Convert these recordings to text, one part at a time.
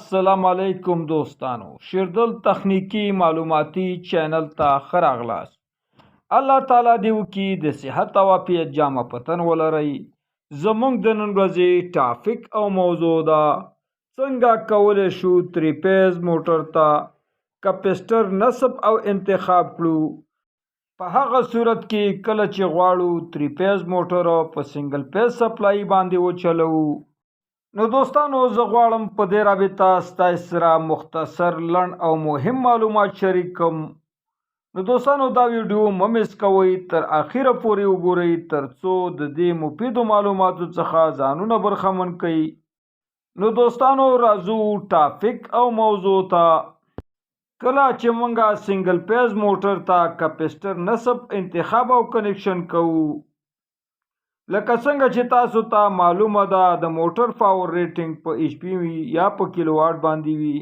السلام علیکم دوستانو، شیردل تخنیکی معلوماتی چینل ته ښه راغلاست. الله تعالی دې وکړي د صحت او عافیت جامه پتن ولرئ. زموږ د نن ورځې ټاپک او موضوع ده څنګه کولی شو تھری پیز موټر ته کپسټر نصب او انتخاب کړو. په هغه صورت کې کله چې غواړو تھری پیز موټر په سنگل پیز سپلای باندې وچلوو. نو دوستانو، زه غواړم په دې رابطه ستاسو سره مختصر لنډ او مهم معلومات شریک کړم. نو دوستانو، دا ویډیو مه مس کوئ، تر اخره پورې وګورئ ترڅو د دې مفیدو معلوماتو څخه ځانونه برخمن کړئ. نو دوستانو، راځو ټاپک او موضوع ته. کله چې موږ سنگل پیز موټر ته کپسټر نصب انتخاب او کنیکشن کوو، لکه څنګه چې تاسو ته معلومه ده د موټر پاور ریټینګ په ایچ پی وي یا په کیلو واټ باندې وي.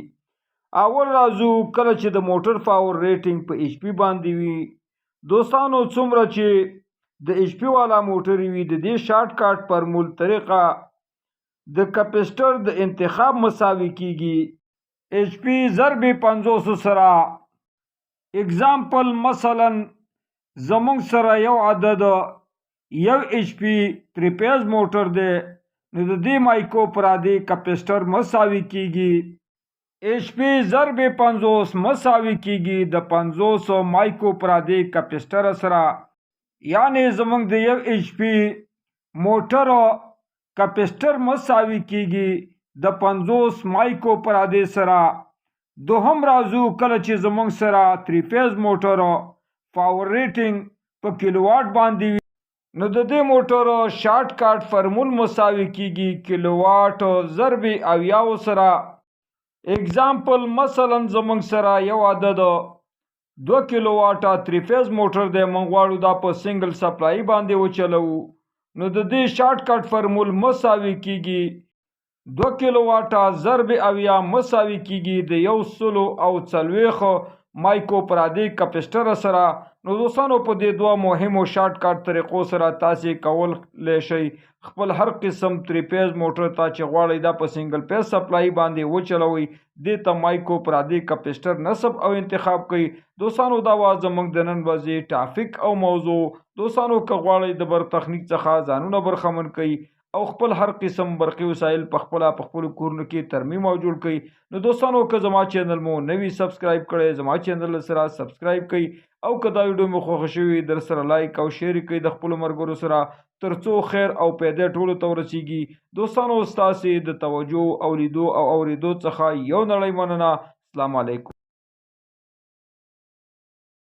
اول راځو کله چې د موټر پاور ریټینګ په ایچ پی باندې وي. دوستانو، څومره چې د ایچ پی والا موټر وي د دې شارټ کټ فرمول طریقه د کپسټر د انتخاب مساوي کیږي ایچ پی ضرب 500 سره. اگزامپل مثلا زمونږ سره یو عدد یو ایچ پی تھری پیز موټر دی، نو د دې مایکو پرادې کپسټر مساوي کیږي ایچ پی ضرب 50 مساوي کیږي د 500 مایکو پرادې کپسټر سره. یعنی زمونږ د یو ایچ پی موټر کپسټر مساوي کیږي د 50 مایکو پرادې سره. دوهم راځو کله چې زمونږ سره تھری پیز موټر پاور ریټینګ په کیلو واټ باندې وي، نو د دې موټر شارټ کټ فرمول مساوي کیږي کیلو واټ ضرب 80 سره. اگزامپل مثلا زمونږ سره یو عدد 2 کیلو واټه تھری پیز موټر دی، موږ غواړو دا په سنگل سپلای باندې وچلوو، نو د دې شارټ کټ فرمول مساوي کیږي 2 کیلو واټه ضرب 80 مساوي کیږي د 140 مایکو پرادې کپسټر سره. نو دوستانو، په دې دوه مهمو شارټ کټ طریقو سره تاسو کولی شئ خپل هر قسم تھری پیز موټر ته چې غواړئ دا په سنگل پیز سپلای باندې وچلوئ، دې ته مایکو پرادې کپسټر نصب او انتخاب کړئ. دوستانو، دا وه زموږ د نن ورځې ټاپک او موضوع. دوستانو، که غواړئ د بر تخنیک څخه ځانونه برخمن کړئ او خپل هر قسم برقي وسایل په خپلو کورونو کې ترمیم او جوړ کړئ، نو دوستانو که زما چینل مو نوي سبسکرایب کړئ، زما چینل سره سبسکرایب کړئ، او که دا ویډیو مو خوښه شوي در سره لایک او شیر کړئ د خپلو ملګرو سره ترڅو خیر او پیدا ټولو ته ورسیږي. دوستانو، ستاسې د توجه او لیدو او اوریدو څخه یو نړۍ مننه. السلام علیکم.